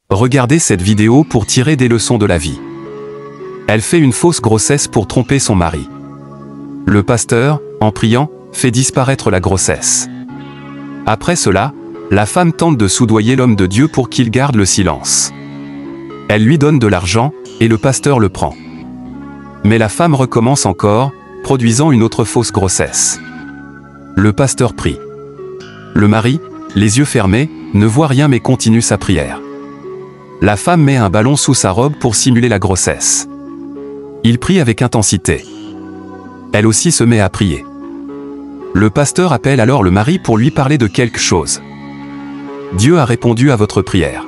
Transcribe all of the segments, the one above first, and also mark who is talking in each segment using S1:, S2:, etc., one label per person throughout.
S1: Regardez cette vidéo pour tirer des leçons de la vie. Elle fait une fausse grossesse pour tromper son mari. Le pasteur, en priant, fait disparaître la grossesse. Après cela, la femme tente de soudoyer l'homme de Dieu pour qu'il garde le silence. Elle lui donne de l'argent, et le pasteur le prend. Mais la femme recommence encore, produisant une autre fausse grossesse. Le pasteur prie. Le mari, les yeux fermés, ne voit rien mais continue sa prière. La femme met un ballon sous sa robe pour simuler la grossesse. Il prie avec intensité. Elle aussi se met à prier. Le pasteur appelle alors le mari pour lui parler de quelque chose. Dieu a répondu à votre prière.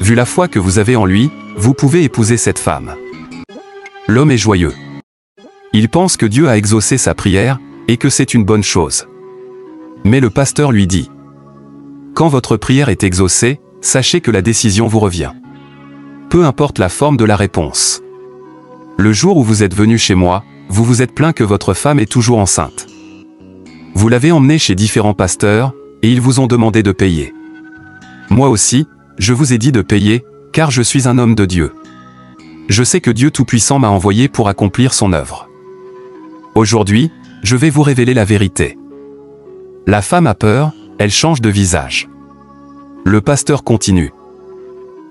S1: Vu la foi que vous avez en lui, vous pouvez épouser cette femme. L'homme est joyeux. Il pense que Dieu a exaucé sa prière, et que c'est une bonne chose. Mais le pasteur lui dit: quand votre prière est exaucée, sachez que la décision vous revient. Peu importe la forme de la réponse. Le jour où vous êtes venu chez moi, vous vous êtes plaint que votre femme est toujours enceinte. Vous l'avez emmenée chez différents pasteurs, et ils vous ont demandé de payer. Moi aussi, je vous ai dit de payer, car je suis un homme de Dieu. Je sais que Dieu Tout-Puissant m'a envoyé pour accomplir son œuvre. Aujourd'hui, je vais vous révéler la vérité. La femme a peur, elle change de visage. Le pasteur continue.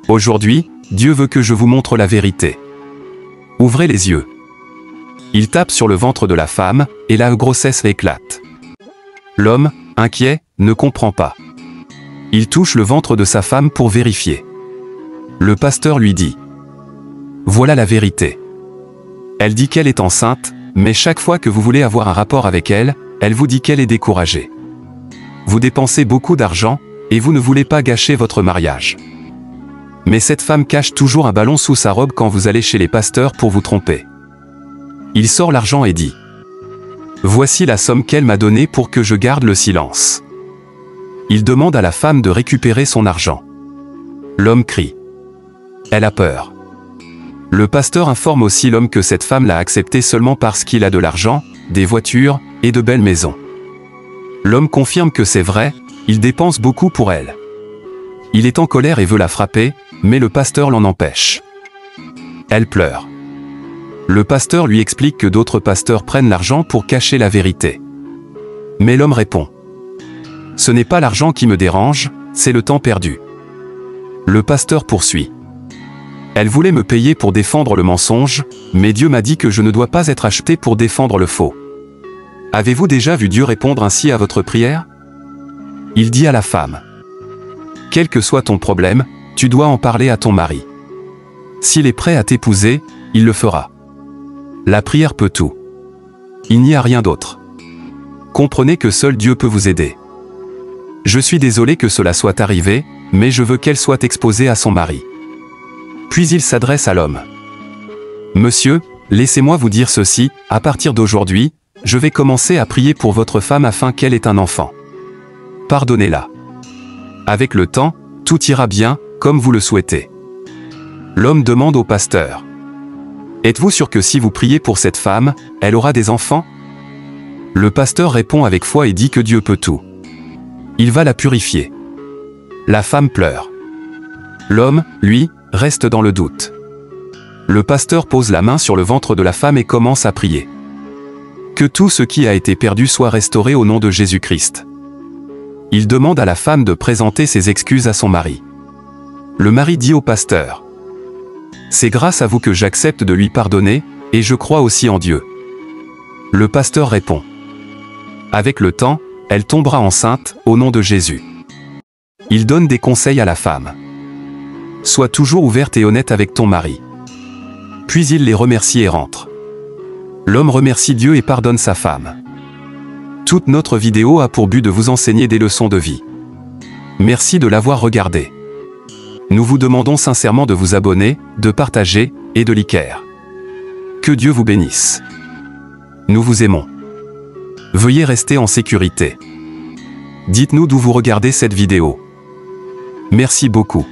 S1: Aujourd'hui, Dieu veut que je vous montre la vérité. Ouvrez les yeux. Il tape sur le ventre de la femme, et la grossesse éclate. L'homme, inquiet, ne comprend pas. Il touche le ventre de sa femme pour vérifier. Le pasteur lui dit: voilà la vérité. Elle dit qu'elle est enceinte, mais chaque fois que vous voulez avoir un rapport avec elle, elle vous dit qu'elle est découragée. Vous dépensez beaucoup d'argent, et vous ne voulez pas gâcher votre mariage. Mais cette femme cache toujours un ballon sous sa robe quand vous allez chez les pasteurs pour vous tromper. Il sort l'argent et dit: voici la somme qu'elle m'a donnée pour que je garde le silence. Il demande à la femme de récupérer son argent. L'homme crie. Elle a peur. Le pasteur informe aussi l'homme que cette femme l'a accepté seulement parce qu'il a de l'argent, des voitures, et de belles maisons. L'homme confirme que c'est vrai, il dépense beaucoup pour elle. Il est en colère et veut la frapper, mais le pasteur l'en empêche. Elle pleure. Le pasteur lui explique que d'autres pasteurs prennent l'argent pour cacher la vérité. Mais l'homme répond: ce n'est pas l'argent qui me dérange, c'est le temps perdu. Le pasteur poursuit. Elle voulait me payer pour défendre le mensonge, mais Dieu m'a dit que je ne dois pas être acheté pour défendre le faux. Avez-vous déjà vu Dieu répondre ainsi à votre prière? Il dit à la femme: quel que soit ton problème, tu dois en parler à ton mari. S'il est prêt à t'épouser, il le fera. La prière peut tout. Il n'y a rien d'autre. Comprenez que seul Dieu peut vous aider. Je suis désolé que cela soit arrivé, mais je veux qu'elle soit exposée à son mari. Puis il s'adresse à l'homme. Monsieur, laissez-moi vous dire ceci, à partir d'aujourd'hui, je vais commencer à prier pour votre femme afin qu'elle ait un enfant. Pardonnez-la. Avec le temps, tout ira bien, comme vous le souhaitez. L'homme demande au pasteur: êtes-vous sûr que si vous priez pour cette femme, elle aura des enfants? Le pasteur répond avec foi et dit que Dieu peut tout. Il va la purifier. La femme pleure. L'homme, lui, reste dans le doute. Le pasteur pose la main sur le ventre de la femme et commence à prier. Que tout ce qui a été perdu soit restauré au nom de Jésus-Christ. Il demande à la femme de présenter ses excuses à son mari. Le mari dit au pasteur: c'est grâce à vous que j'accepte de lui pardonner, et je crois aussi en Dieu. Le pasteur répond: avec le temps, elle tombera enceinte, au nom de Jésus. Il donne des conseils à la femme. Sois toujours ouverte et honnête avec ton mari. Puis il les remercie et rentre. L'homme remercie Dieu et pardonne sa femme. Toute notre vidéo a pour but de vous enseigner des leçons de vie. Merci de l'avoir regardé. Nous vous demandons sincèrement de vous abonner, de partager, et de liker. Que Dieu vous bénisse. Nous vous aimons. Veuillez rester en sécurité. Dites-nous d'où vous regardez cette vidéo. Merci beaucoup.